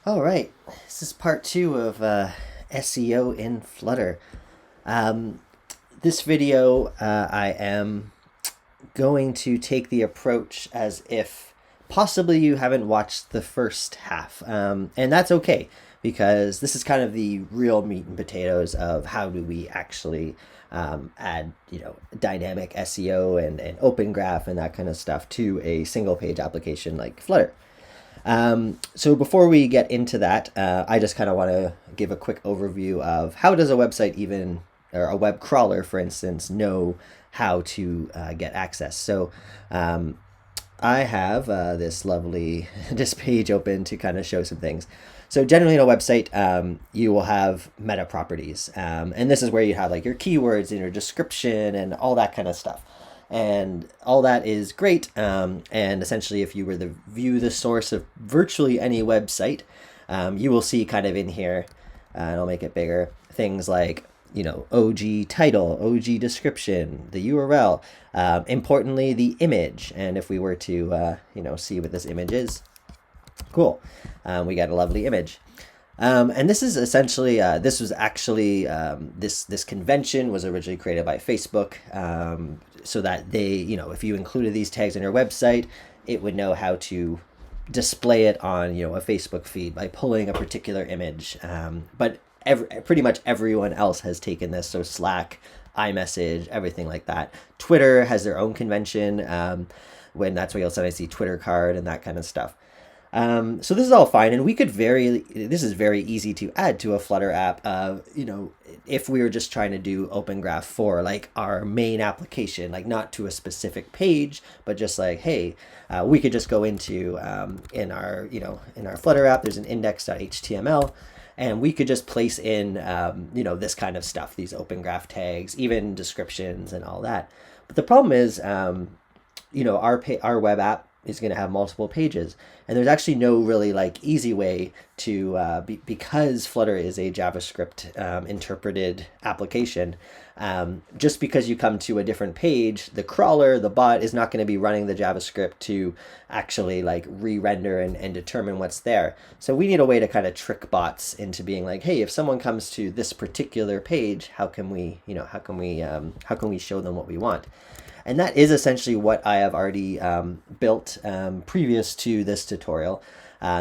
All right, this is part two of SEO in Flutter. Um, this video, I am going to take the approach as if possibly you haven't watched the first half. And that's okay because this is kind of the real meat and potatoes of how do we actually add, dynamic SEO and open graph and that kind of stuff to a single page application like Flutter. So before we get into that, I just kind of want to give a quick overview of how does a website even, or a web crawler, for instance, know how to get access. So I have this lovely this page open to kind of show some things. So generally in a website, you will have meta properties. And this is where you have like your keywords and your description and all that kind of stuff. And all that is great. And essentially, if you were to view the source of virtually any website, you will see kind of in here, and I'll make it bigger, things like, OG title, OG description, the URL, importantly, the image. And if we were to, see what this image is, cool. We got a lovely image. And this is essentially, this was actually, this convention was originally created by Facebook, so that they, if you included these tags on your website, it would know how to display it on, a Facebook feed by pulling a particular image. But pretty much everyone else has taken this. So Slack, iMessage, everything like that. Twitter has their own convention, when that's where you'll sometimes see Twitter card and that kind of stuff. So this is all fine, and this is very easy to add to a Flutter app. If we were just trying to do Open Graph for like our main application, like not to a specific page, but just like, hey, we could just go into in our Flutter app. There's an index.html, and we could just place in this kind of stuff, these Open Graph tags, even descriptions and all that. But the problem is, our web app is going to have multiple pages, and there's actually no really like easy way to because Flutter is a JavaScript interpreted application. Just because you come to a different page, the crawler, the bot, is not going to be running the JavaScript to actually like re-render and determine what's there. So we need a way to kind of trick bots into being like, hey, if someone comes to this particular page, how can we show them what we want? And that is essentially what I have already built previous to this tutorial.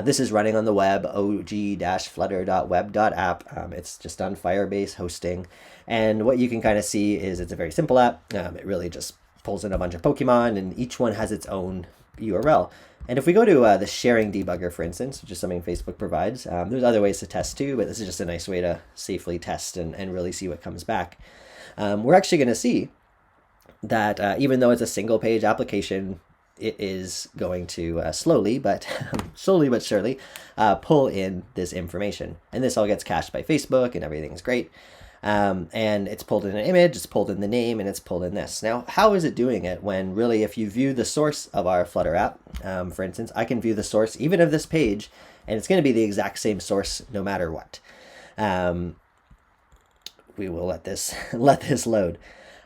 This is running on the web, og-flutter.web.app. It's just on Firebase hosting. And what you can kind of see is it's a very simple app. It really just pulls in a bunch of Pokemon, and each one has its own URL. And if we go to the sharing debugger, for instance, which is something Facebook provides, there's other ways to test too, but this is just a nice way to safely test and really see what comes back. We're actually going to see that even though it's a single page application, it is going to slowly but surely pull in this information. And this all gets cached by Facebook and everything's great. And it's pulled in an image, it's pulled in the name, and it's pulled in this. Now, how is it doing it when really if you view the source of our Flutter app, for instance, I can view the source even of this page, and it's going to be the exact same source no matter what. We will let this load.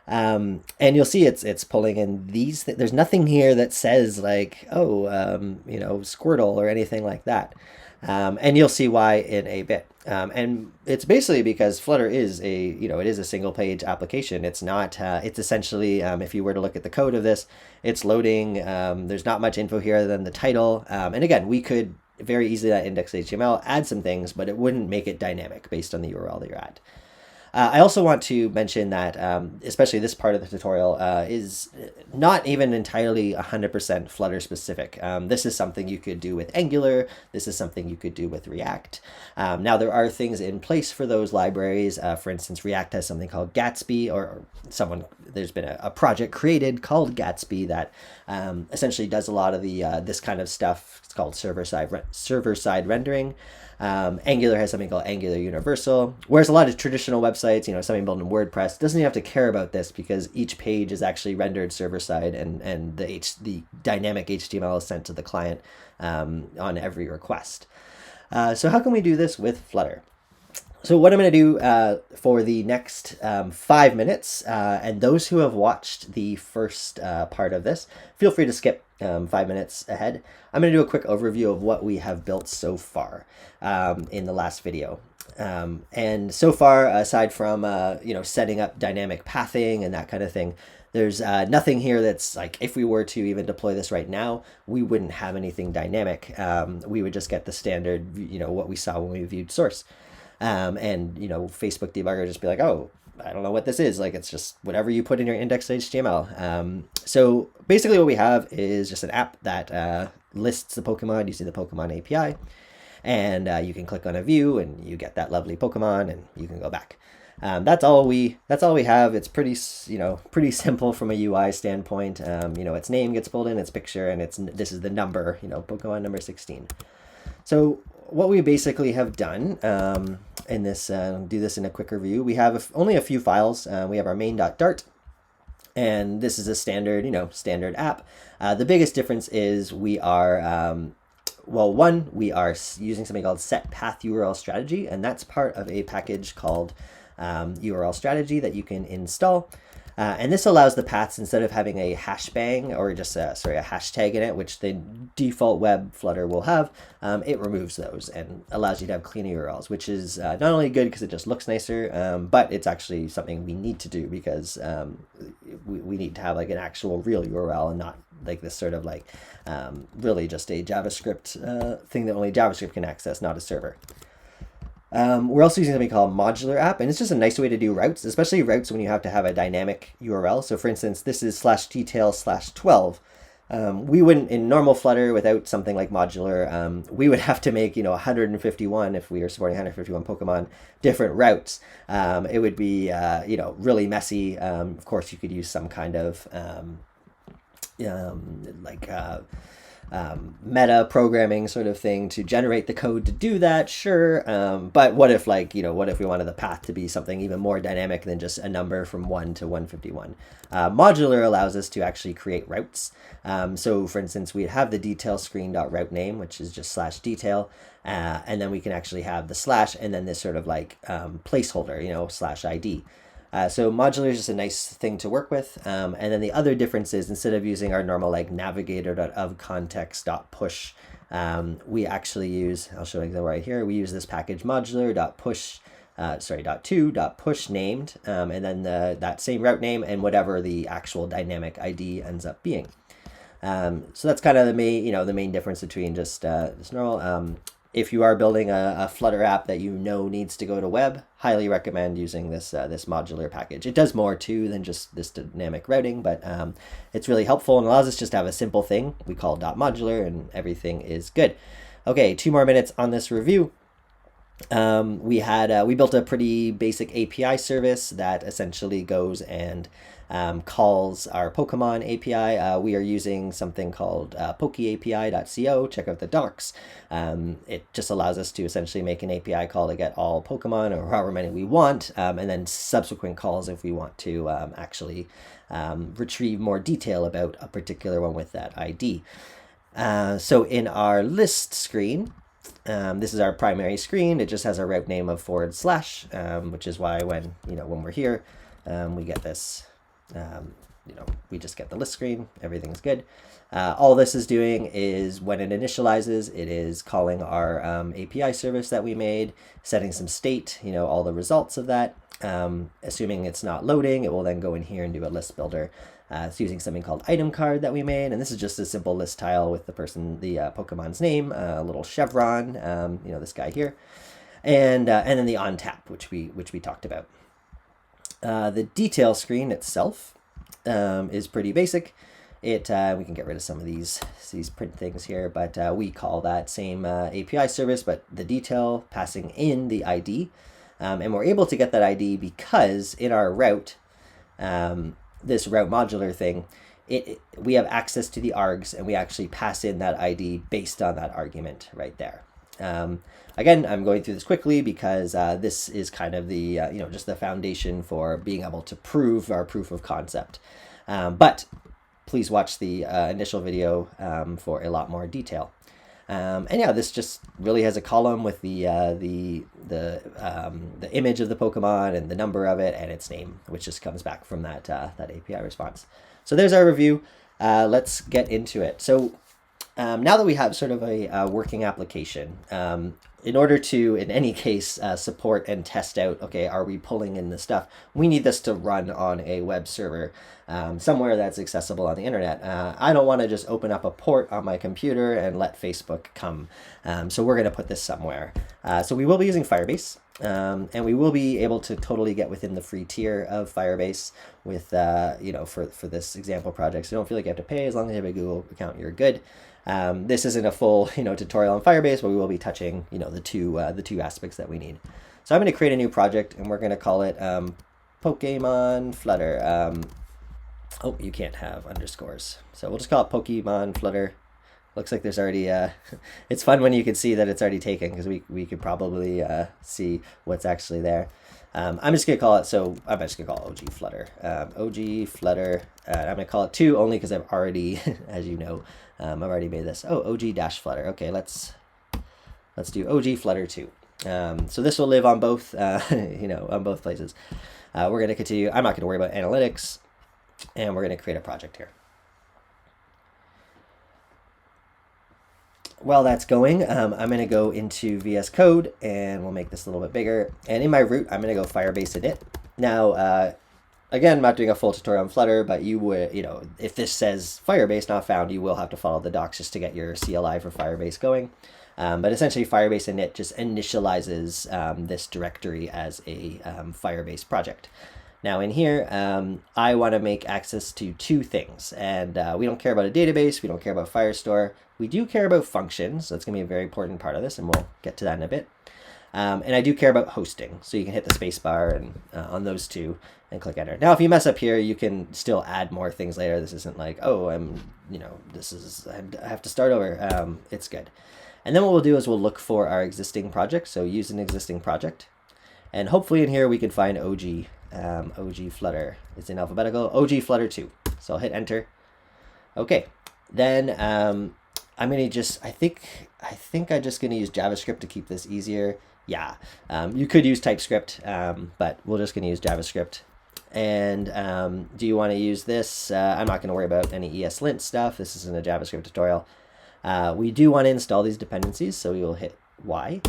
And you'll see it's pulling in these. There's nothing here that says like, Squirtle or anything like that. And you'll see why in a bit. And it's basically because Flutter is it is a single page application. It's not, it's essentially, if you were to look at the code of this, it's loading. There's not much info here than the title. And again, we could very easily at index.html add some things, but it wouldn't make it dynamic based on the URL that you're at. I also want to mention that, especially this part of the tutorial, is not even entirely 100% Flutter specific. This is something you could do with Angular. This is something you could do with React. Now, there are things in place for those libraries. For instance, React has something called Gatsby, there's been a project created called Gatsby that essentially does a lot of the this kind of stuff. It's called server-side rendering. Angular has something called Angular Universal, whereas a lot of traditional websites, something built in WordPress, doesn't even have to care about this because each page is actually rendered server-side, and the dynamic HTML is sent to the client on every request. So how can we do this with Flutter? So what I'm going to do for the next 5 minutes, and those who have watched the first part of this, feel free to skip 5 minutes ahead. I'm going to do a quick overview of what we have built so far in the last video. And so far, aside from setting up dynamic pathing and that kind of thing, there's nothing here that's like, if we were to even deploy this right now, we wouldn't have anything dynamic. We would just get the standard, what we saw when we viewed source. And Facebook debugger just be like, oh, I don't know what this is. Like, it's just whatever you put in your index.html. So basically what we have is just an app that lists the Pokemon using the Pokemon API. And you can click on a view and you get that lovely Pokemon and you can go back. That's all we have. It's pretty simple from a UI standpoint. Its name gets pulled in, its picture, and this is the number, Pokemon number 16. So what we basically have done in this, do this in a quicker view, we have only a few files. We have our main.dart, and this is a standard app. The biggest difference is we are, we are using something called set path URL strategy, and that's part of a package called URL strategy that you can install. And this allows the paths, instead of having a hashbang or just a hashtag in it, which the default web Flutter will have, it removes those and allows you to have clean URLs, which is not only good because it just looks nicer, but it's actually something we need to do because we need to have like an actual real URL and not like this sort of like really just a JavaScript thing that only JavaScript can access, not a server. We're also using something called modular app, and it's just a nice way to do routes, especially routes when you have to have a dynamic URL. So for instance, this is /detail/12. We wouldn't, in normal Flutter, without something like modular, we would have to make 151, if we were supporting 151 Pokemon, different routes. It would be really messy. Of course, you could use some kind of meta programming sort of thing to generate the code to do that, sure. But what if what if we wanted the path to be something even more dynamic than just a number from 1 to 151? Modular allows us to actually create routes. So for instance, we'd have the detail screen.route name, which is just /detail. And then we can actually have the / and then this sort of like placeholder, /ID. So modular is just a nice thing to work with. And then the other difference is, instead of using our normal like navigator.ofcontext.push, we actually use, I'll show you an example right here. We use this package modular.push, .to.push named, and then that same route name and whatever the actual dynamic ID ends up being. So that's kind of the main difference between just normal. If you are building a Flutter app that needs to go to web, highly recommend using this modular package. It does more too than just this dynamic routing, but it's really helpful and allows us just to have a simple thing we call .modular, and everything is good. Okay, 2 more minutes on this review. We built a pretty basic API service that essentially goes and calls our Pokemon API. We are using something called pokeapi.co. Check out the docs. It just allows us to essentially make an API call to get all Pokemon, or however many we want, and then subsequent calls if we want to actually retrieve more detail about a particular one with that ID. So in our list screen, this is our primary screen. It just has a route name of /, which is why when we're here, we get this. We just get the list screen. Everything's good. All this is doing is, when it initializes, it is calling our API service that we made, setting some state, all the results of that. Assuming it's not loading, it will then go in here and do a list builder. It's using something called item card that we made, and this is just a simple list tile with the Pokemon's name, a little chevron, this guy here, and then the on tap, which we talked about. The detail screen itself is pretty basic. We can get rid of some of these print things here, but we call that same API service, but the detail passing in the ID, and we're able to get that ID because in our route, this route modular thing, we have access to the args, and we actually pass in that ID based on that argument right there. Again, I'm going through this quickly because this is kind of the just the foundation for being able to prove our proof of concept. But please watch the initial video for a lot more detail. And yeah, this just really has a column with the image of the Pokemon and the number of it and its name, which just comes back from that API response. So there's our review. Let's get into it. So now that we have sort of a working application, in order to, in any case, support and test out, okay, are we pulling in this stuff? We need this to run on a web server somewhere that's accessible on the internet. I don't want to just open up a port on my computer and let Facebook come. So we're going to put this somewhere. So we will be using Firebase. And we will be able to totally get within the free tier of Firebase with, for this example project. So don't feel like you have to pay. As long as you have a Google account, you're good. This isn't a full, tutorial on Firebase, but we will be touching, the two aspects that we need. So I'm going to create a new project, and we're going to call it Pokémon Flutter. Oh, you can't have underscores, so we'll just call it Pokémon Flutter. Looks like there's already it's fun when you can see that it's already taken, because we could probably see what's actually there. I'm just gonna call it, I'm just gonna call it OG Flutter. OG Flutter. I'm gonna call it 2 only because I've already, as you know, I've already made this. Oh, OG-Flutter. Okay, let's do OG Flutter 2. So this will live on both, on both places. We're gonna continue. I'm not gonna worry about analytics, and we're gonna create a project here. While that's going, I'm going to go into VS Code, and we'll make this a little bit bigger. And in my root, I'm going to go Firebase init. Now, again, I'm not doing a full tutorial on Flutter, but you would, if this says Firebase not found, you will have to follow the docs just to get your CLI for Firebase going. But essentially, Firebase init just initializes this directory as a Firebase project. Now in here, I want to make access to 2 things, and we don't care about a database, we don't care about Firestore, we do care about functions. So that's going to be a very important part of this, and we'll get to that in a bit. And I do care about hosting, so you can hit the space bar and on those 2 and click enter. Now if you mess up here, you can still add more things later. This isn't like, oh, I have to start over. It's good. And then what we'll do is we'll look for our existing project, so use an existing project. And hopefully in here we can find OG Flutter. It's in alphabetical. OG Flutter 2. So I'll hit enter. Okay. Then I'm gonna I think I'm just gonna use JavaScript to keep this easier. Yeah. You could use TypeScript, but we're just gonna use JavaScript. And do you want to use this? I'm not gonna worry about any ESLint stuff. This isn't a JavaScript tutorial. We do want to install these dependencies, so we will hit Y.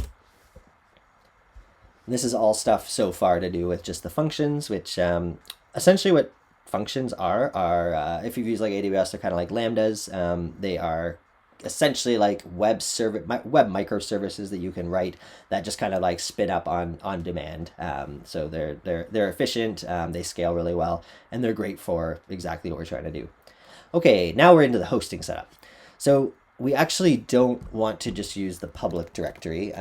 This is all stuff so far to do with just the functions, which essentially what functions are if you've used like AWS, they're kind of like lambdas. They are essentially like web microservices that you can write that just kind of like spin up on demand. So they're efficient, they scale really well, and they're great for exactly what we're trying to do. Okay, now we're into the hosting setup. So we actually don't want to just use the public directory.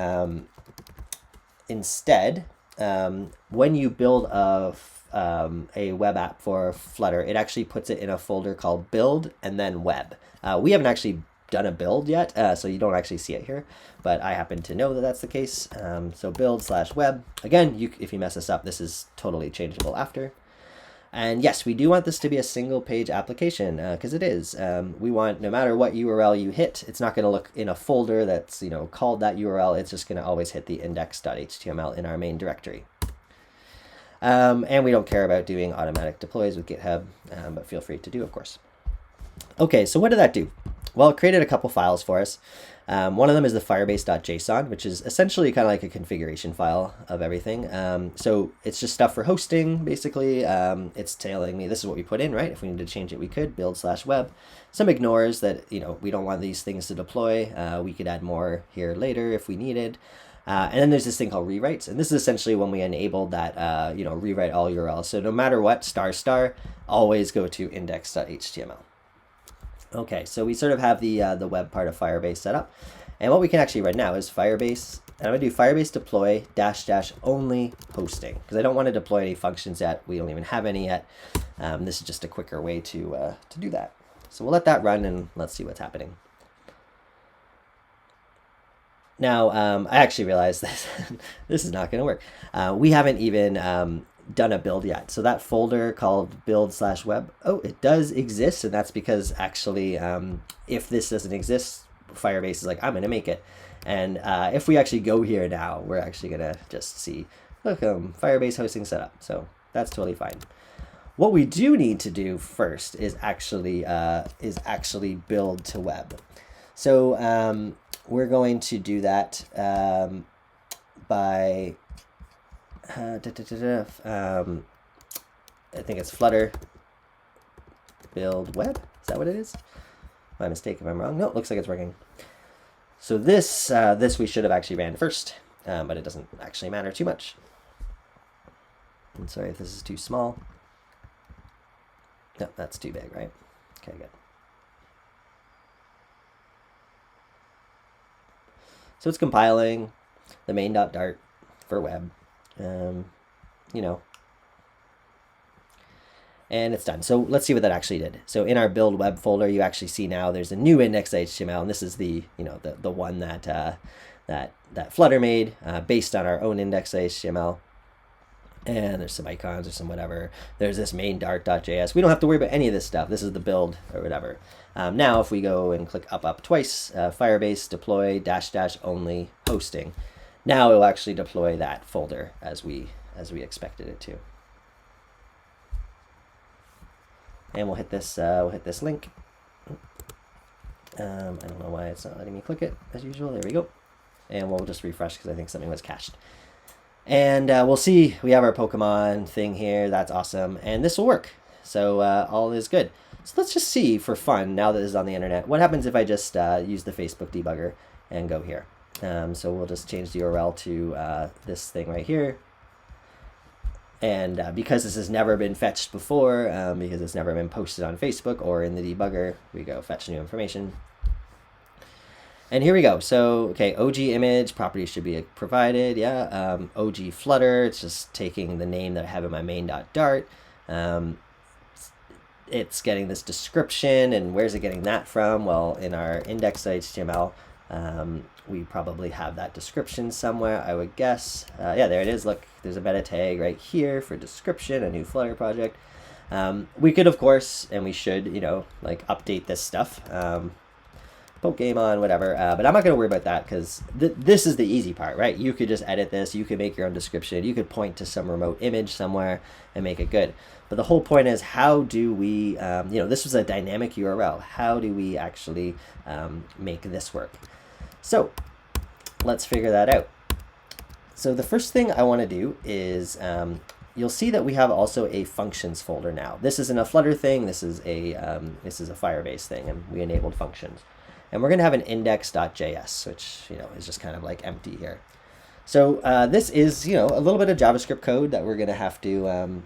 Instead, when you build a web app for Flutter, it actually puts it in a folder called build and then web. We haven't actually done a build yet, so you don't actually see it here, but I happen to know that that's the case. So build/web. Again, if you mess this up, this is totally changeable after. And yes, we do want this to be a single page application, because it is. We want, no matter what URL you hit, it's not going to look in a folder that's called that URL. It's just going to always hit the index.html in our main directory. And we don't care about doing automatic deploys with GitHub, but feel free to do, of course. Okay, so what did that do? Well, it created a couple files for us. One of them is the firebase.json, which is essentially kind of like a configuration file of everything. So it's just stuff for hosting, basically. It's telling me this is what we put in, right? If we need to change it, we could, build/web. Some ignores that, we don't want these things to deploy. We could add more here later if we needed. And then there's this thing called rewrites. And this is essentially when we enabled that, rewrite all URLs. So no matter what, **, always go to index.html. Okay, so we sort of have the web part of Firebase set up. And what we can actually run now is Firebase, and I'm going to do Firebase deploy -- only hosting, because I don't want to deploy any functions yet. We don't even have any yet. This is just a quicker way to do that. So we'll let that run, and let's see what's happening. Now, I actually realized this, this is not going to work. We haven't even done a build yet. So that folder called build/web, oh, it does exist, and that's because actually if this doesn't exist, Firebase is like, I'm going to make it. And if we actually go here now, we're actually going to just see, look, Firebase hosting setup. So that's totally fine. What we do need to do first is actually build to web. So we're going to do that by I think it's Flutter build web. Is that what it is? My mistake if I'm wrong. No, it looks like it's working. So this we should have actually ran first, but it doesn't actually matter too much. I'm sorry if this is too small. No, that's too big, right? Okay, good. So it's compiling the main.dart for web, you know, and it's done. So let's see what that actually did. So in our build web folder, you actually see now there's a new index.html, and this is the, you know, the one that that Flutter made based on our own index.html. And there's some icons or some whatever. There's this main dart.js. We don't have to worry about any of this stuff. This is the build or whatever. Now, if we go and click up twice, Firebase deploy -- only hosting. Now it will actually deploy that folder as we expected it to. And we'll hit this link. I don't know why it's not letting me click it as usual. There we go. And we'll just refresh because I think something was cached. And we'll see, we have our Pokemon thing here. That's awesome. And this will work. So all is good. So let's just see for fun, now that this is on the internet, what happens if I just use the Facebook debugger and go here. So we'll just change the URL to this thing right here. And because this has never been fetched before, because it's never been posted on Facebook or in the debugger, we go fetch new information. And here we go. So, okay, OG image, properties should be provided, yeah. OG Flutter, it's just taking the name that I have in my main.dart. It's getting this description, and where's it getting that from? Well, in our index.html, we probably have that description somewhere, I would guess. Yeah, there it is. Look, there's a meta tag right here for description, a new Flutter project. We could, of course, and we should, you know, like update this stuff. Pokémon, whatever, but I'm not going to worry about that because this is the easy part, right? You could just edit this, you could make your own description, you could point to some remote image somewhere and make it good. But the whole point is, how do we, you know, this was a dynamic URL. How do we actually make this work? So let's figure that out. So the first thing I want to do is, you'll see that we have also a functions folder now. This isn't a Flutter thing. This is a Firebase thing, and we enabled functions. And we're going to have an index.js, which, you know, is just kind of like empty here. So this is, you know, a little bit of JavaScript code that we're going to have to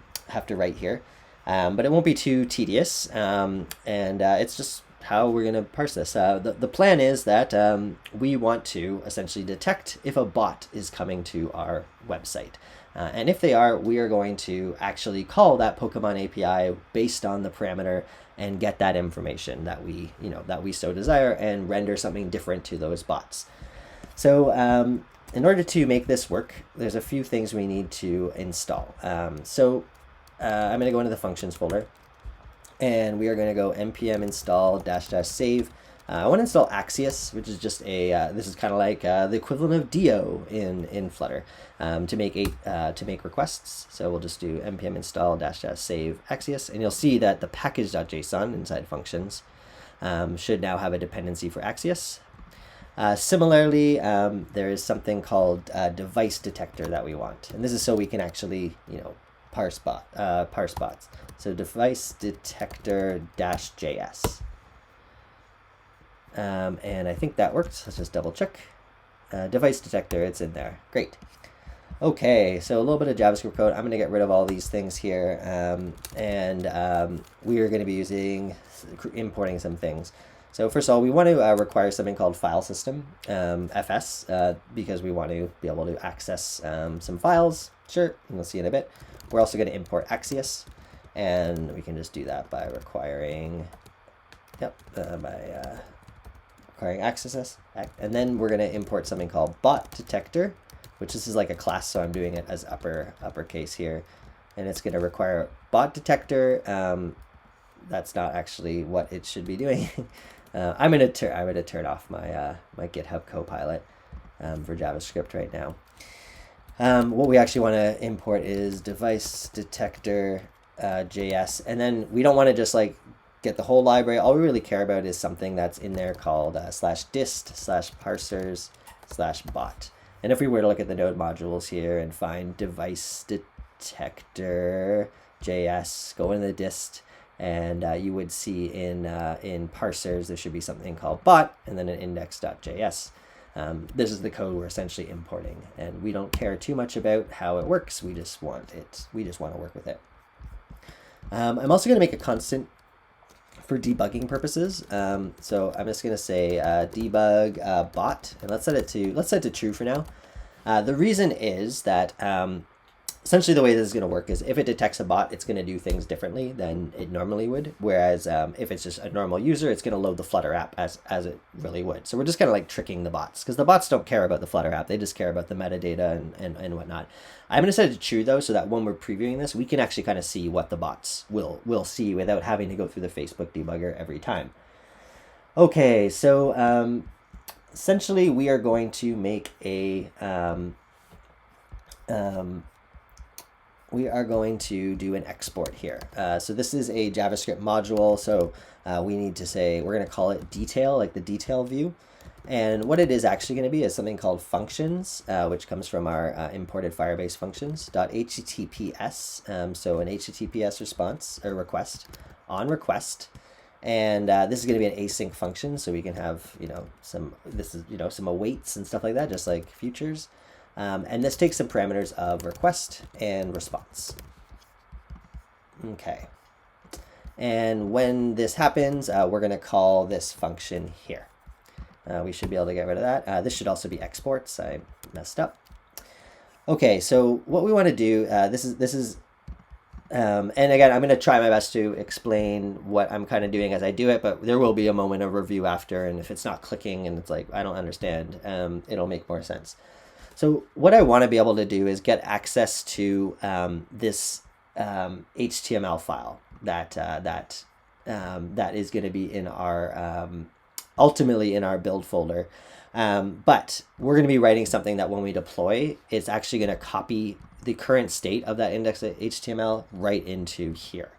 write here, but it won't be too tedious. And it's just how we're going to parse this. The plan is that we want to essentially detect if a bot is coming to our website. And if they are, we are going to actually call that Pokémon API based on the parameter and get that information that we, you know, that we so desire, and render something different to those bots. So in order to make this work, there's a few things we need to install. I'm going to go into the functions folder, and we are going to go npm install -- save. I want to install Axios, which is just a this is kind of like the equivalent of Dio in Flutter, to make requests. So we'll just do npm install -- save Axios, and you'll see that the package.json inside functions should now have a dependency for Axios. Similarly, there is something called device detector that we want, and this is so we can actually, you know, parse bots. So device detector -js. And I think that worked. Let's just double check. Device detector, it's in there. Great. Okay, so a little bit of JavaScript code. I'm going to get rid of all these things here, and we are going to be importing some things. So first of all, we want to require something called file system, FS, because we want to be able to access some files. Sure, and we'll see in a bit. We're also going to import Axios, and we can just do that by requiring, requiring Axios. And then we're going to import something called bot detector, which this is like a class, so I'm doing it as uppercase here. And it's going to require bot detector that's not actually what it should be doing. I'm gonna turn off my my GitHub Copilot for JavaScript right now. What we actually want to import is device detector JS, and then we don't want to just like get the whole library. All we really care about is something that's in there called /dist/parsers/bot. And if we were to look at the node modules here and find device detector JS, go in the dist, and you would see in parsers there should be something called bot and then an index.js. This is the code we're essentially importing, and we don't care too much about how it works. We just want it. We just want to work with it. I'm also going to make a constant for debugging purposes. So I'm just going to say debug bot, and let's set it to true for now. The reason is that essentially the way this is going to work is if it detects a bot, it's going to do things differently than it normally would. Whereas if it's just a normal user, it's going to load the Flutter app as it really would. So we're just kind of like tricking the bots, because the bots don't care about the Flutter app. They just care about the metadata and whatnot. I'm going to set it to true though, so that when we're previewing this, we can actually kind of see what the bots will see without having to go through the Facebook debugger every time. Okay, so essentially we are going to make a we are going to do an export here. So this is a JavaScript module. So we need to say, we're going to call it detail, like the detail view. And what it is actually going to be is something called functions, which comes from our imported Firebase functions, .https. So an HTTPS response or request on request. And this is going to be an async function. So we can have, some awaits and stuff like that, just like futures. And this takes some parameters of request and response. Okay. And when this happens, we're going to call this function here. We should be able to get rid of that. This should also be exports. I messed up. Okay, so what we want to do, this is and again, I'm going to try my best to explain what I'm kind of doing as I do it, but there will be a moment of review after, and if it's not clicking and it's like, I don't understand, it'll make more sense. So what I want to be able to do is get access to this HTML file that is going to be in our ultimately in our build folder. But we're going to be writing something that when we deploy, it's actually going to copy the current state of that index.html right into here.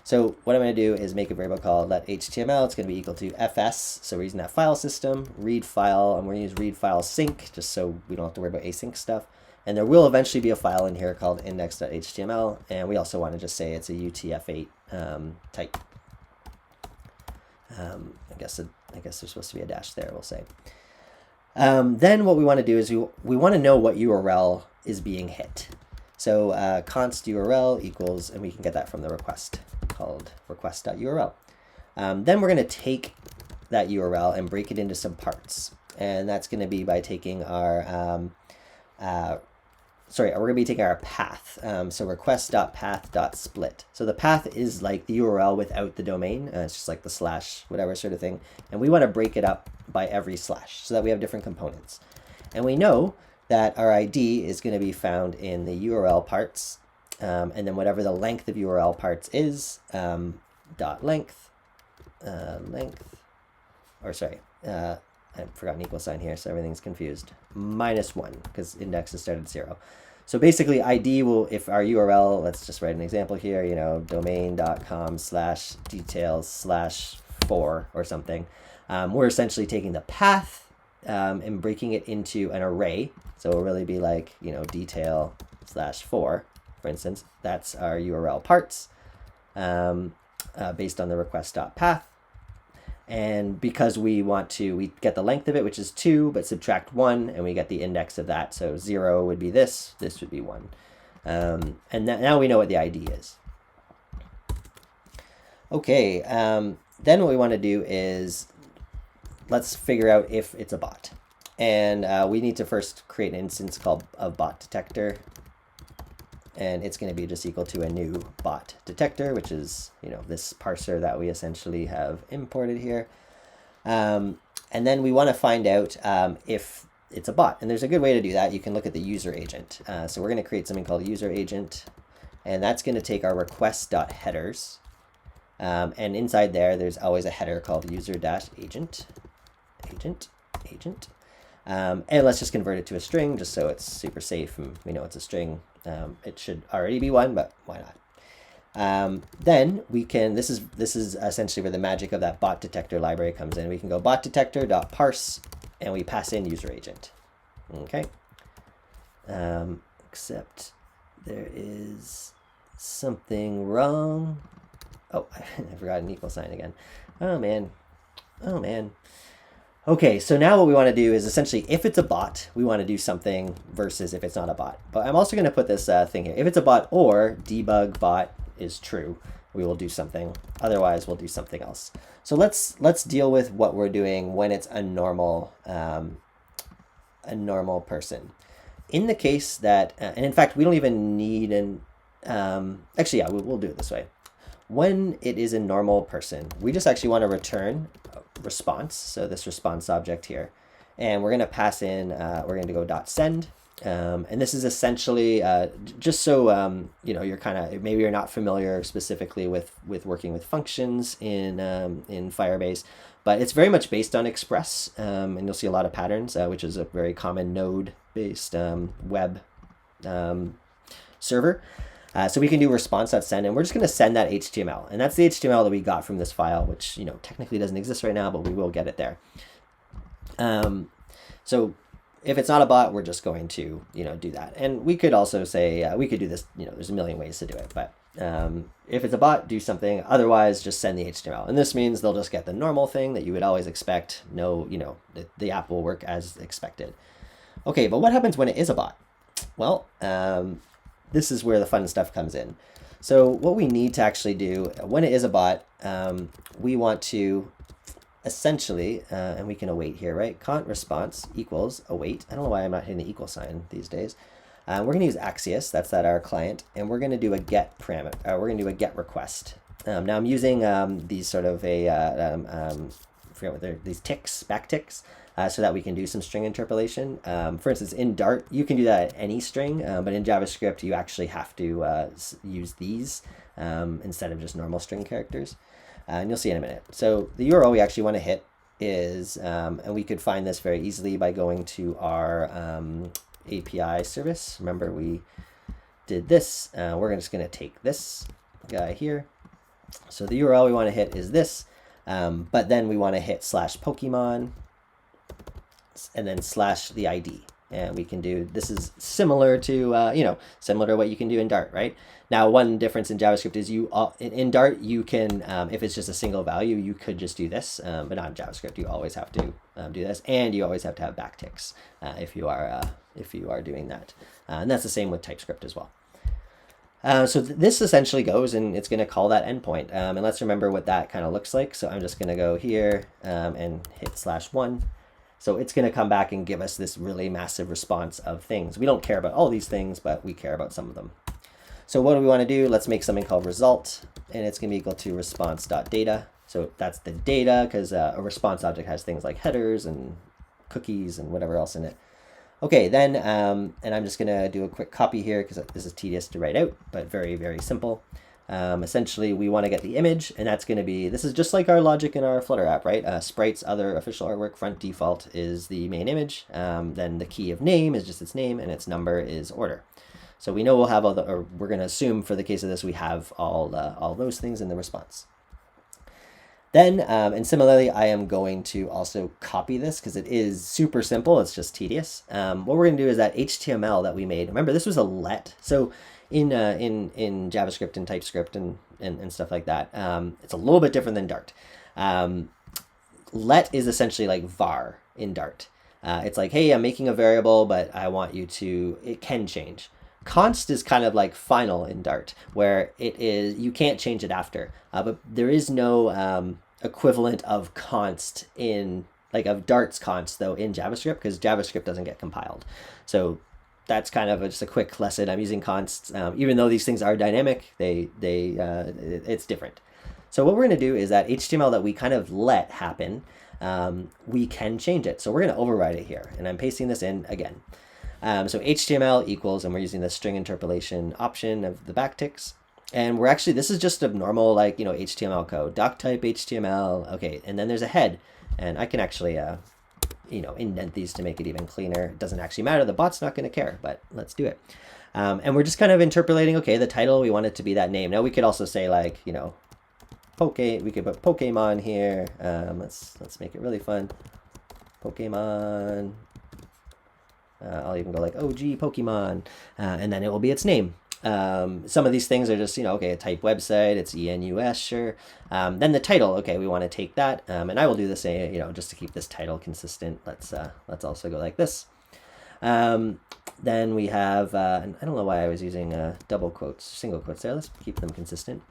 So what I'm going to do is make a variable called .html. It's going to be equal to fs. So we're using that file system, read file, and we're going to use read file sync just so we don't have to worry about async stuff. And there will eventually be a file in here called index.html. And we also want to just say it's a UTF-8 type. I guess there's supposed to be a dash there, we'll say. Then what we want to do is we want to know what URL is being hit. So const URL equals, and we can get that from the request called request.url. Then we're going to take that URL and break it into some parts. And that's going to be by taking our, we're going to be taking our path. So request.path.split. So the path is like the URL without the domain. It's just like the slash, whatever sort of thing. And we want to break it up by every slash so that we have different components. And we know that our ID is going to be found in the URL parts. And then whatever the length of URL parts is, dot length, I forgot an equal sign here, so everything's confused. -1, because index is started at 0. So basically ID will, if our URL, let's just write an example here, domain.com/details/4 or something. We're essentially taking the path and breaking it into an array. So it'll really be like, detail/4, for instance. That's our URL parts based on the request.path. And because we get the length of it, which is 2, but subtract 1, and we get the index of that. So 0 would be this would be 1. And now we know what the ID is. Okay, then what we want to do is let's figure out if it's a bot. And we need to first create an instance called a bot detector. And it's going to be just equal to a new bot detector, which is, this parser that we essentially have imported here. And then we want to find out if it's a bot. And there's a good way to do that. You can look at the user agent. So we're going to create something called user agent. And that's going to take our request.headers. And inside there's always a header called user-agent, agent. And let's just convert it to a string just so it's super safe and we know it's a string. It should already be one, but why not? Then we can, this is essentially where the magic of that bot detector library comes in. We can go bot detector.parse and we pass in user agent. Okay. Except there is something wrong. Oh, I forgot an equal sign again. Oh man. Okay, so now what we want to do is essentially, if it's a bot, we want to do something versus if it's not a bot. But I'm also going to put this thing here. If it's a bot or debug bot is true, we will do something. Otherwise, we'll do something else. So let's deal with what we're doing when it's a normal person. In the case that, and in fact, we don't even need actually, yeah, we'll do it this way. When it is a normal person, we just actually want to return response. So this response object here, and we're going to pass in, we're going to go .send. And this is essentially just so you're kind of, maybe you're not familiar specifically with working with functions in Firebase, but it's very much based on Express, and you'll see a lot of patterns, which is a very common node-based web server. So we can do response.send, and we're just going to send that HTML, and that's the HTML that we got from this file, which technically doesn't exist right now, but we will get it there. So if it's not a bot, we're just going to do that, and we could also say we could do this. There's a million ways to do it, but if it's a bot, do something. Otherwise, just send the HTML, and this means they'll just get the normal thing that you would always expect. No, the app will work as expected. Okay, but what happens when it is a bot? Well, this is where the fun stuff comes in. So what we need to actually do when it is a bot, we want to essentially, and we can await here, right? Const response equals await. I don't know why I'm not hitting the equal sign these days. We're going to use Axios, that's our client, and we're going to do a get parameter. We're going to do a get request. Now I'm using these sort of I forget what they're, these ticks, backticks. So that we can do some string interpolation. For instance, in Dart, you can do that at any string, but in JavaScript, you actually have to use these instead of just normal string characters. And you'll see in a minute. So the URL we actually want to hit is, and we could find this very easily by going to our API service. Remember, we did this. We're just going to take this guy here. So the URL we want to hit is this, but then we want to hit /Pokémon, and then / the ID. And we can do, this is similar to, similar to what you can do in Dart, right? Now, one difference in JavaScript is in Dart, you can, if it's just a single value, you could just do this, but not in JavaScript. You always have to do this, and you always have to have backticks if you are doing that. And that's the same with TypeScript as well. So this essentially goes, and it's going to call that endpoint. And let's remember what that kind of looks like. So I'm just going to go here and hit /1. So it's going to come back and give us this really massive response of things. We don't care about all these things, but we care about some of them. So what do we want to do? Let's make something called result, and it's going to be equal to response.data. So that's the data, because a response object has things like headers and cookies and whatever else in it. Okay, then, and I'm just going to do a quick copy here because this is tedious to write out, but very, very simple. Essentially, we want to get the image, and that's going to be, this is just like our logic in our Flutter app, right? Sprites, other official artwork, front default is the main image. Then the key of name is just its name, and its number is order. So we know we'll have all the, or we're going to assume for the case of this, we have all those things in the response. Then, and similarly, I am going to also copy this because it is super simple. It's just tedious. What we're going to do is that HTML that we made, remember this was a let. So in JavaScript and TypeScript and stuff like that, it's a little bit different than Dart. Let is essentially like var in Dart. It's like, hey, I'm making a variable, but I want you to, it can change. Const is kind of like final in Dart, where it is, you can't change it after, but there is no equivalent of const in, like of Dart's const though in JavaScript, because JavaScript doesn't get compiled. So that's kind of just a quick lesson. I'm using consts, even though these things are dynamic, it's different. So what we're going to do is that HTML that we kind of let happen, we can change it. So we're going to override it here, and I'm pasting this in again. So HTML equals, and we're using the string interpolation option of the backticks. And we're actually, this is just a normal, like, you know, HTML code, doc type HTML. Okay, and then there's a head, and I can actually, you know, indent these to make it even cleaner. It doesn't actually matter. The bot's not going to care, but let's do it. And we're just kind of interpolating, okay, the title, we want it to be that name. Now we could also say, like, you know, we could put Pokemon here. Let's make it really fun. Pokemon. I'll even go like OG Pokemon, and then it will be its name. Some of these things are just, you know, okay, a type website, it's ENUS, sure. Then the title, okay, we want to take that, and I will do the same, you know, just to keep this title consistent. Let's also go like this. Then we have, and I don't know why I was using double quotes, single quotes there. Let's keep them consistent.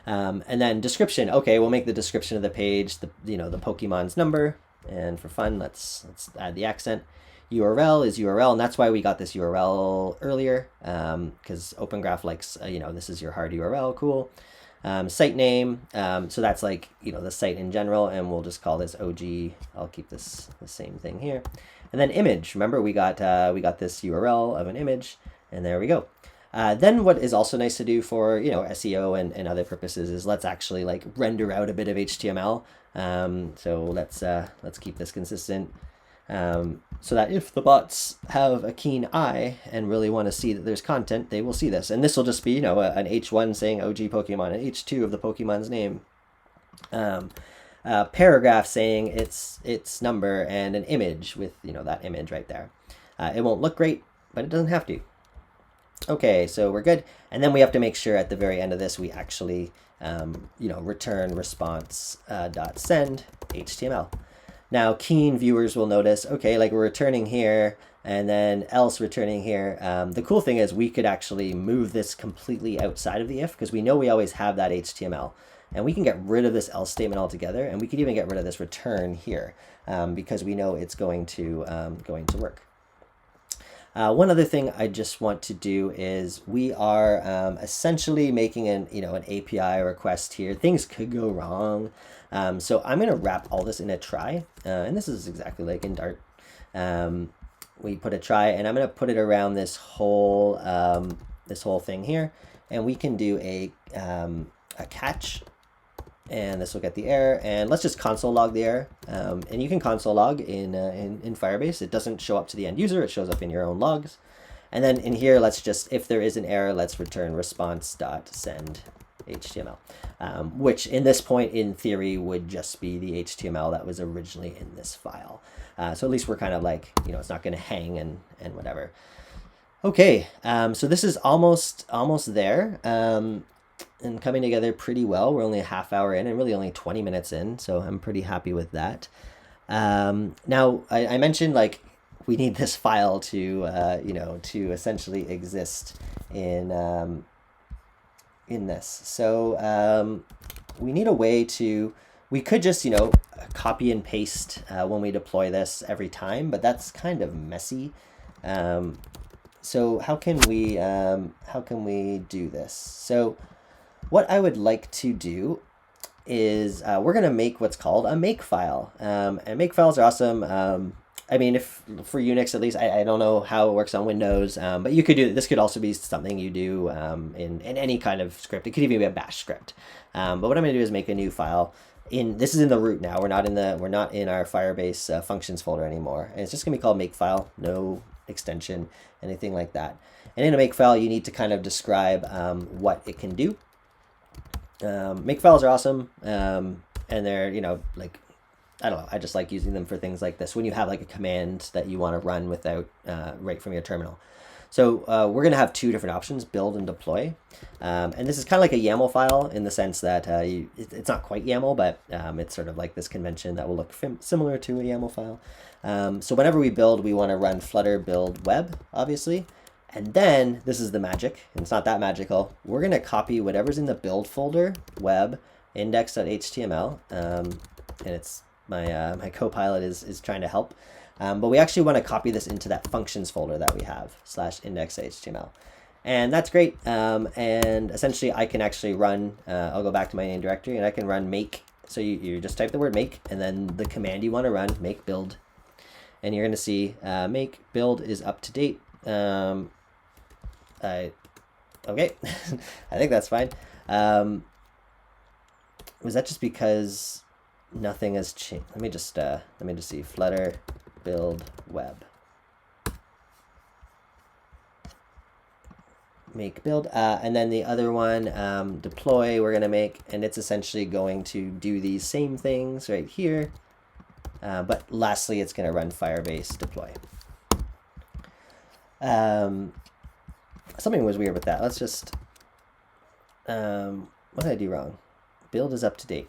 And then description. Okay, we'll make the description of the page, the Pokemon's number, and for fun, let's add the accent. URL is URL, and that's why we got this URL earlier, because Open Graph likes, this is your hard URL, cool. Site name, so that's like, the site in general, and we'll just call this OG. I'll keep this the same thing here. And then image, remember we got this URL of an image, and there we go. Then what is also nice to do for SEO and other purposes is let's actually like render out a bit of HTML. So let's keep this consistent. So that if the bots have a keen eye and really want to see that there's content, they will see this. And this will just be, an H1 saying OG Pokemon, an H2 of the Pokemon's name, a paragraph saying its number, and an image with, that image right there. It won't look great, but it doesn't have to. Okay, so we're good. And then we have to make sure at the very end of this, we actually, return response dot send HTML. Now, keen viewers will notice, okay, like we're returning here and then else returning here. The cool thing is we could actually move this completely outside of the if, because we know we always have that HTML. And we can get rid of this else statement altogether, and we could even get rid of this return here because we know it's going to work. One other thing I just want to do is we are essentially making an API request here. Things could go wrong. So I'm going to wrap all this in a try, and this is exactly like in Dart. We put a try, and I'm going to put it around this whole thing here, and we can do a catch, and this will get the error. And let's just console log the error, and you can console log in Firebase. It doesn't show up to the end user; it shows up in your own logs. And then in here, let's just, if there is an error, let's return response.send HTML, which in this point, in theory, would just be the HTML that was originally in this file. So at least we're kind of like, it's not going to hang and whatever. Okay, so this is almost there and coming together pretty well. We're only a half hour in and really only 20 minutes in, so I'm pretty happy with that. Now, I mentioned like we need this file to, to essentially exist in this. So we need a way to, we could just, copy and paste when we deploy this every time, but that's kind of messy. So how can we do this? So what I would like to do is we're going to make what's called a make file. And make files are awesome. I mean, if for Unix at least, I don't know how it works on Windows, but you could do this. Could also be something you do in any kind of script. It could even be a bash script. But what I'm going to do is make a new file. This is in the root now. We're not in our Firebase functions folder anymore. And it's just going to be called makefile, no extension, anything like that. And in a makefile, you need to kind of describe what it can do. Makefiles are awesome, and they're like, I don't know, I just like using them for things like this when you have like a command that you want to run without right from your terminal. So we're going to have two different options, build and deploy. And this is kind of like a YAML file in the sense that it's not quite YAML, but it's sort of like this convention that will look similar to a YAML file. So whenever we build, we want to run Flutter build web, obviously. And then, this is the magic, and it's not that magical, we're going to copy whatever's in the build folder, web, index.html, and it's my Copilot is trying to help. But we actually want to copy this into that functions folder that we have, /index.html. And that's great. And essentially, I can actually run, I'll go back to my main directory, and I can run make. So you just type the word make, and then the command you want to run, make build. And you're going to see make build is up to date. Okay, I think that's fine. Was that just because nothing has changed? Let me just see. Flutter build web. Make build, and then the other one, deploy, we're going to make, and it's essentially going to do these same things right here, but lastly it's going to run Firebase deploy. Something was weird with that. Let's just, what did I do wrong? Build is up to date.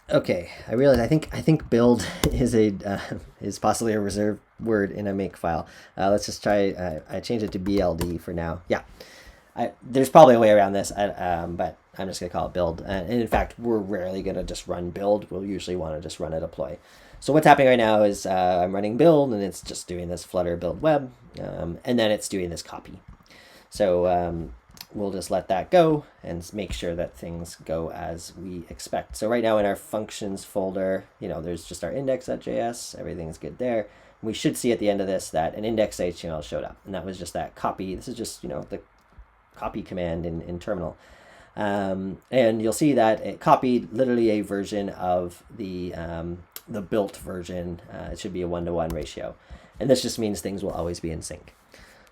Okay, I realize I think build is is possibly a reserved word in a make file. Let's just try. I changed it to BLD for now. Yeah, there's probably a way around this, but I'm just gonna call it build. And in fact, we're rarely gonna just run build. We'll usually want to just run a deploy. So what's happening right now is I'm running build, and it's just doing this Flutter build web, and then it's doing this copy. So we'll just let that go and make sure that things go as we expect. So right now in our functions folder, there's just our index.js, everything's good there. We should see at the end of this that an index.html showed up, and that was just that copy. This is just, the copy command in terminal. And you'll see that it copied literally a version of the built version. It should be a 1-to-1 ratio. And this just means things will always be in sync.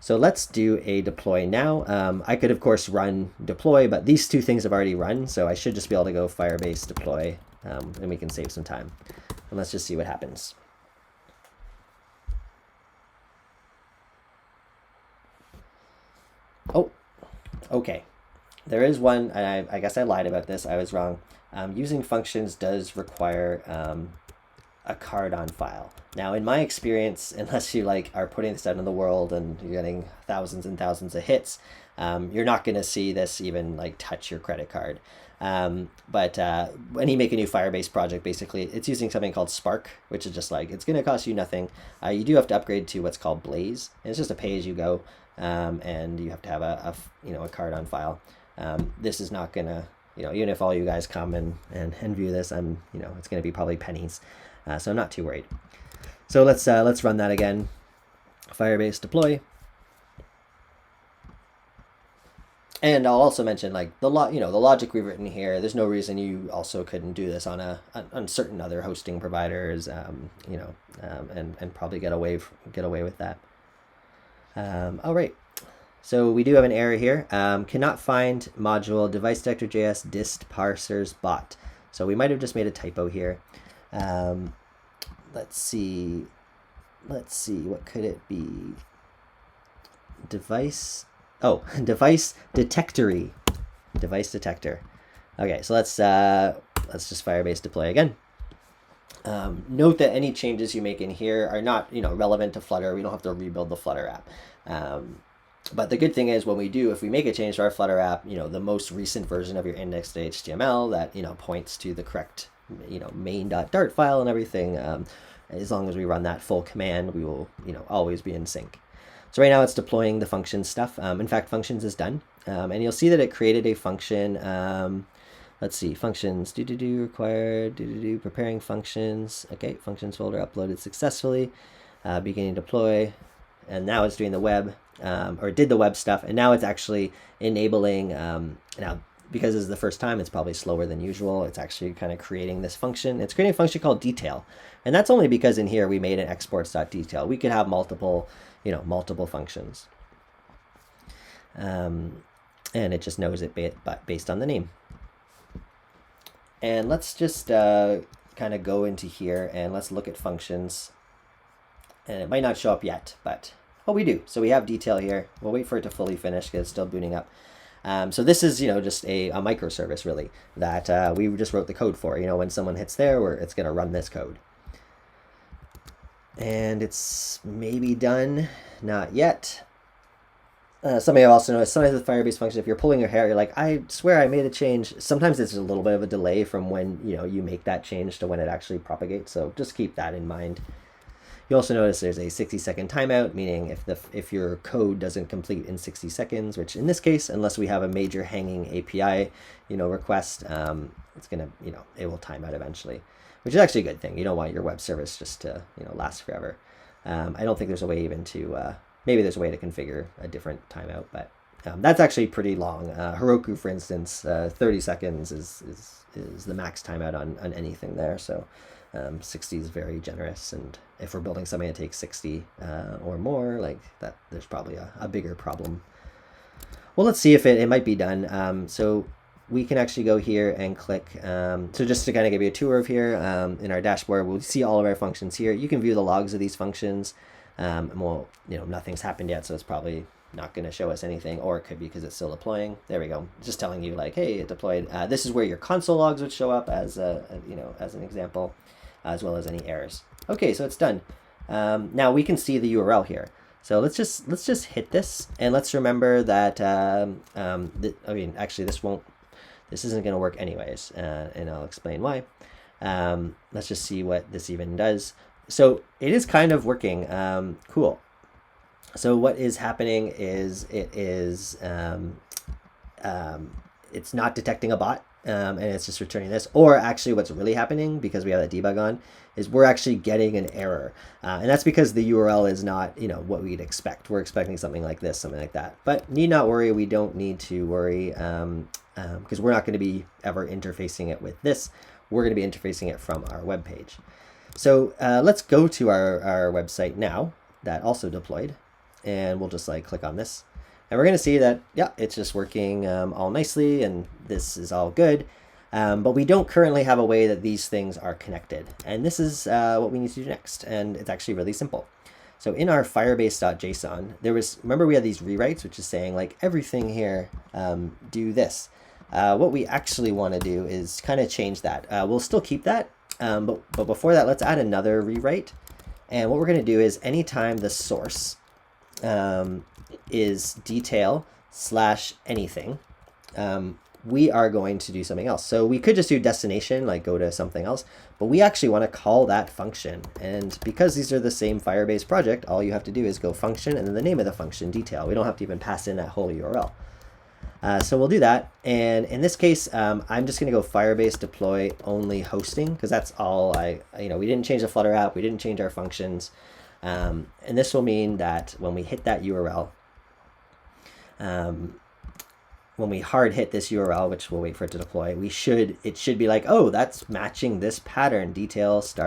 So let's do a deploy now. I could, of course, run deploy, but these two things have already run, so I should just be able to go Firebase deploy, and we can save some time. And let's just see what happens. Oh, okay. There is one, and I guess I lied about this. I was wrong. Using functions does require a card on file. Now, in my experience, unless you are putting this out in the world and you're getting thousands and thousands of hits, you're not going to see this even touch your credit card. But when you make a new Firebase project, basically it's using something called Spark, which is just it's going to cost you nothing. You do have to upgrade to what's called Blaze, and it's just a pay-as-you-go, and you have to have a card on file. This is not going to, even if all you guys come and view this, it's going to be probably pennies. So I'm not too worried. So let's run that again. Firebase deploy. And I'll also mention the logic we've written here. There's no reason you also couldn't do this on certain other hosting providers, and probably get away with that. All right. So we do have an error here. Cannot find module device detector.js dist parsers bot. So we might have just made a typo here. Let's see, what could it be? Device detectory. Device detector. Okay, so let's just Firebase deploy again. Note that any changes you make in here are not, relevant to Flutter. We don't have to rebuild the Flutter app. But the good thing is if we make a change to our Flutter app, the most recent version of your index.html that, points to the correct, main.dart file and everything, as long as we run that full command, we will, always be in sync. So right now it's deploying the function stuff. In fact, functions is done. And you'll see that it created a function. Let's see, functions, required, preparing functions. Okay, functions folder uploaded successfully. Beginning deploy. And now it's doing the web, or did the web stuff, and now it's actually enabling, now because this is the first time, it's probably slower than usual. It's actually kind of creating this function. It's creating a function called detail, and that's only because in here we made an exports.detail. We could have multiple functions, and it just knows it based on the name. And let's just kind of go into here and let's look at functions. And it might not show up yet, but we do. So we have detail here. We'll wait for it to fully finish because it's still booting up. So this is, just a microservice really that we just wrote the code for. When someone hits there, it's going to run this code. And it's maybe done, not yet. Something I've also noticed, sometimes with Firebase function, if you're pulling your hair, you're like, I swear I made a change. Sometimes there's a little bit of a delay from when, you make that change to when it actually propagates. So just keep that in mind. You also notice there's a 60-second timeout, meaning if your code doesn't complete in 60 seconds, which in this case, unless we have a major hanging API, request, it's gonna, it will time out eventually, which is actually a good thing. You don't want your web service just to, last forever. I don't think there's a way even to Maybe there's a way to configure a different timeout, but that's actually pretty long. Heroku, for instance, 30 seconds is the max timeout on anything there. So 60 is very generous. And if we're building something that takes 60 or more, like that, there's probably a bigger problem. Well, let's see if it might be done. So we can actually go here and click. So just to kind of give you a tour of here in our dashboard, we'll see all of our functions here. You can view the logs of these functions. And we'll, nothing's happened yet, so it's probably not going to show us anything, or it could be because it's still deploying. There we go. Just telling you like, hey, it deployed. This is where your console logs would show up as as an example, as well as any errors. Okay, so it's done. Now we can see the URL here. So let's just hit this, and let's remember that. Actually, this isn't going to work anyways, and I'll explain why. Let's just see what this even does. So it is kind of working. Cool. So what is happening is it's not detecting a bot, and it's just returning this. Or actually what's really happening, because we have that debug on, is we're actually getting an error. And that's because the URL is not, what we'd expect. We're expecting something like this, something like that. But need not worry. We don't need to worry because we're not going to be ever interfacing it with this. We're going to be interfacing it from our web page. So let's go to our website now that also deployed, and we'll just click on this, and we're going to see that, yeah, it's just working all nicely, and this is all good. But we don't currently have a way that these things are connected, and this is what we need to do next, and it's actually really simple. So in our firebase.json, remember we had these rewrites, which is saying everything here, do this. What we actually want to do is kind of change that. We'll still keep that. But before that, let's add another rewrite. And what we're going to do is anytime the source is detail/anything, we are going to do something else. So we could just do destination, go to something else, but we actually want to call that function. And because these are the same Firebase project, all you have to do is go function and then the name of the function, detail. We don't have to even pass in that whole URL. So we'll do that, and in this case, I'm just going to go Firebase deploy only hosting, because that's all we didn't change the Flutter app, we didn't change our functions, and this will mean that when we hit that URL, when we hard hit this URL, which we'll wait for it to deploy, it should be like, oh, that's matching this pattern, detail ***,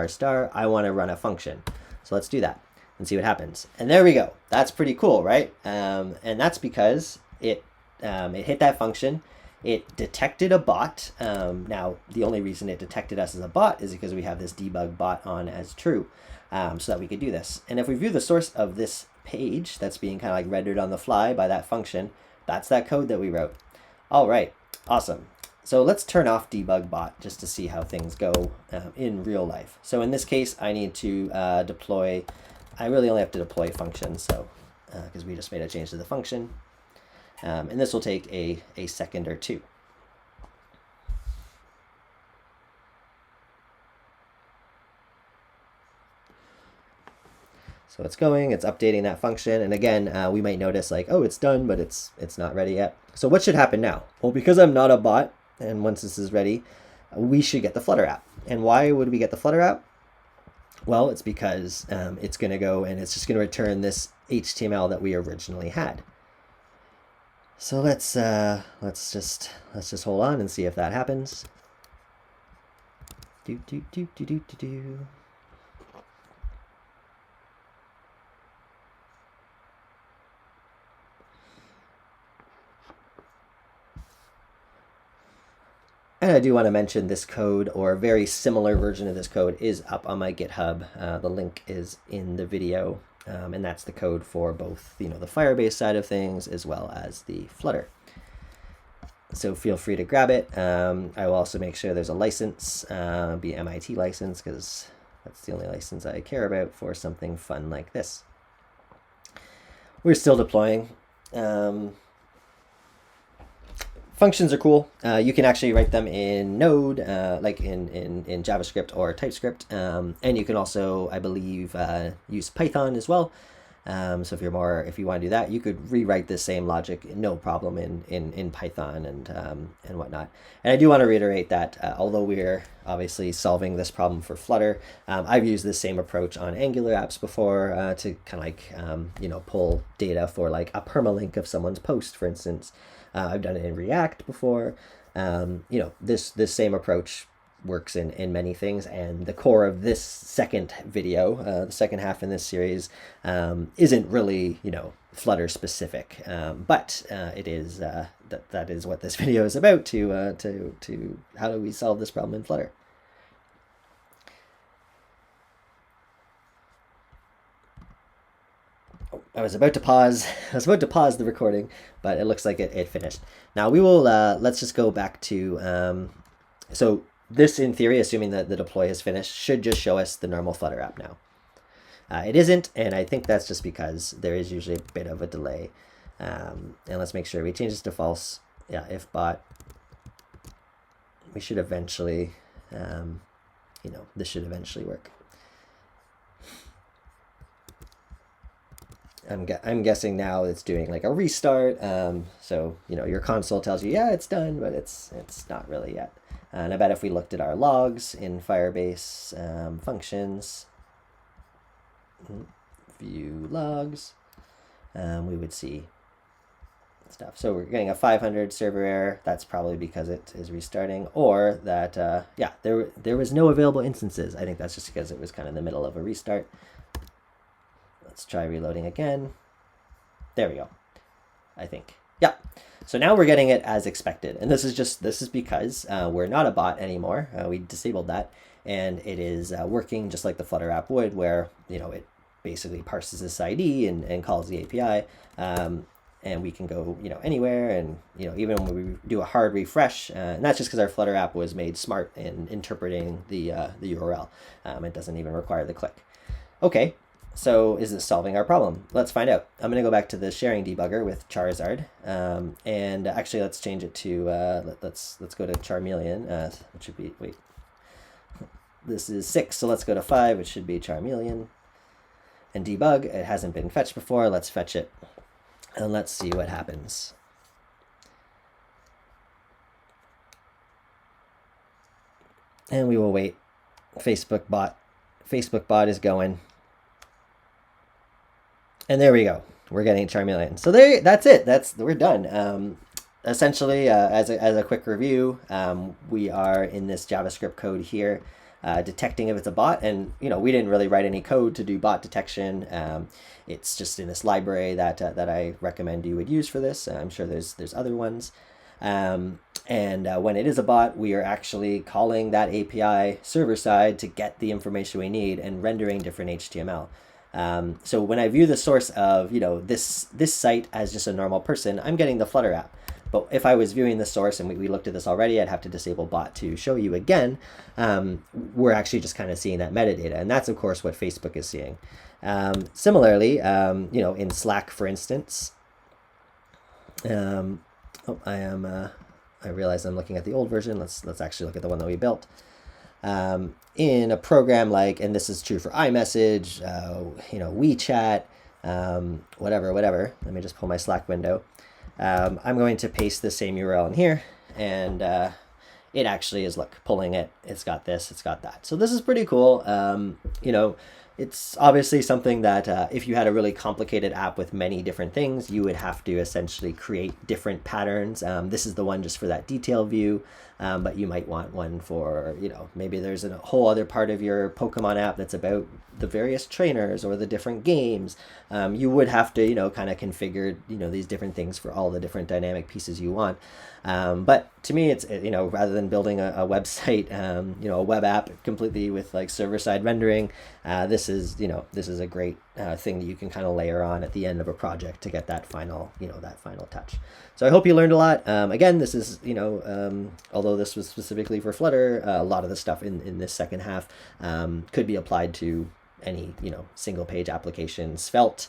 I want to run a function. So let's do that and see what happens. And there we go. That's pretty cool, right? And that's because it hit that function. It detected a bot. Now, the only reason it detected us as a bot is because we have this debug bot on as true, so that we could do this. And if we view the source of this page that's being kind of rendered on the fly by that function, that's that code that we wrote. All right, awesome. So let's turn off debug bot just to see how things go in real life. So in this case, I need to deploy. I really only have to deploy functions, so because we just made a change to the function. And this will take a second or two. So it's going, it's updating that function, and again, we might notice oh, it's done, but it's not ready yet. So what should happen now? Well, because I'm not a bot, and once this is ready, we should get the Flutter app. And why would we get the Flutter app? Well, it's because it's going to go and it's just going to return this HTML that we originally had. So let's just hold on and see if that happens. Do. And I do want to mention this code, or a very similar version of this code, is up on my GitHub. The link is in the video, and that's the code for both the Firebase side of things as well as the Flutter. So feel free to grab it. I will also make sure there's a license, be MIT license, because that's the only license I care about for something fun like this. We're still deploying. Functions are cool. You can actually write them in Node, like in JavaScript or TypeScript, and you can also, I believe, use Python as well. So if you want to do that, you could rewrite this same logic, no problem, in Python and whatnot. And I do want to reiterate that although we're obviously solving this problem for Flutter, I've used this same approach on Angular apps before to kind of like pull data for like a permalink of someone's post, for instance. I've done it in React before. This same approach works in many things, and the core of this second video, the second half in this series, isn't really Flutter specific, but it is that is what this video is about, to how do we solve this problem in Flutter. I was about to pause the recording, but it looks like it finished. Now we will let's just go back to so this, in theory, assuming that the deploy has finished, should just show us the normal Flutter app now. It isn't, and I think that's just because there is usually a bit of a delay. And let's make sure we change this to false. Yeah, if bot, we should eventually, this should eventually work. I'm guessing now it's doing like a restart. So your console tells you, yeah, it's done, but it's not really yet. And I bet if we looked at our logs in Firebase functions, view logs, we would see stuff. So we're getting a 500 server error. That's probably because it is restarting, or that there was no available instances. I think that's just because it was kind of in the middle of a restart. Let's try reloading again. There we go, I think. Yeah. So now we're getting it as expected. And this is because we're not a bot anymore. We disabled that. And it is working just like the Flutter app would, where it basically parses this ID and calls the API. And we can go anywhere. And even when we do a hard refresh, and that's just because our Flutter app was made smart in interpreting the URL. It doesn't even require the click. Okay. So is this solving our problem? Let's find out. I'm going to go back to the sharing debugger with Charizard, and actually let's change it to let's go to Charmeleon. It should be this is 6, so let's go to 5, which should be Charmeleon. And debug. It hasn't been fetched before. Let's fetch it, and let's see what happens. And we will wait. Facebook bot is going. And there we go. We're getting Charmeleon. So that's it. We're done. Essentially, as a quick review, we are in this JavaScript code here, detecting if it's a bot. And we didn't really write any code to do bot detection. It's just in this library that I recommend you would use for this. I'm sure there's other ones. And when it is a bot, we are actually calling that API server side to get the information we need and rendering different HTML. So when I view the source of this site as just a normal person, I'm getting the Flutter app. But if I was viewing the source, and we looked at this already, I'd have to disable bot to show you again. We're actually just kind of seeing that metadata, and that's of course what Facebook is seeing. Similarly, in Slack, for instance, I realize I'm looking at the old version. Let's actually look at the one that we built. In a program like, and this is true for iMessage, WeChat, whatever. Let me just pull my Slack window. I'm going to paste the same URL in here, and it actually is, look, pulling it. It's got this, it's got that. So this is pretty cool. It's obviously something that if you had a really complicated app with many different things, you would have to essentially create different patterns. This is the one just for that detail view, but you might want one for, maybe there's a whole other part of your Pokémon app that's about the various trainers or the different games. You would have to, kind of configure, these different things for all the different dynamic pieces you want. But to me, it's, rather than building a website, a web app completely with like server-side rendering, this is a great thing that you can kind of layer on at the end of a project to get that final, that final touch. So I hope you learned a lot. Again, this is, although this was specifically for Flutter, a lot of the stuff in this second half could be applied to any, single page application, Svelte,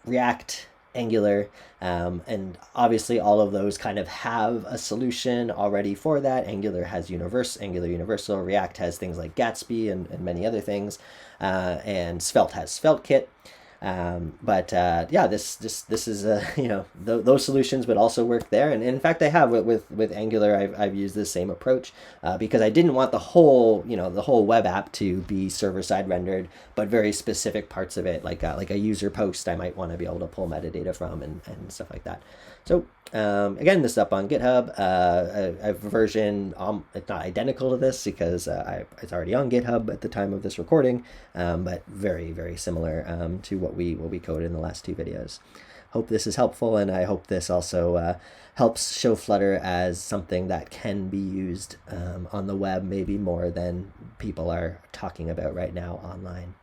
React, Angular, and obviously all of those kind of have a solution already for that. Angular has Angular Universal, React has things like Gatsby and many other things, and Svelte has SvelteKit. Yeah, this is those solutions would also work there, and in fact I have with Angular. I've used the same approach because I didn't want the whole web app to be server side rendered, but very specific parts of it, like a user post, I might want to be able to pull metadata from and stuff like that. So again, this is up on GitHub. I have a version, it's not identical to this because it's already on GitHub at the time of this recording, but very, very similar to what we coded in the last two videos. Hope this is helpful, and I hope this also helps show Flutter as something that can be used on the web, maybe more than people are talking about right now online.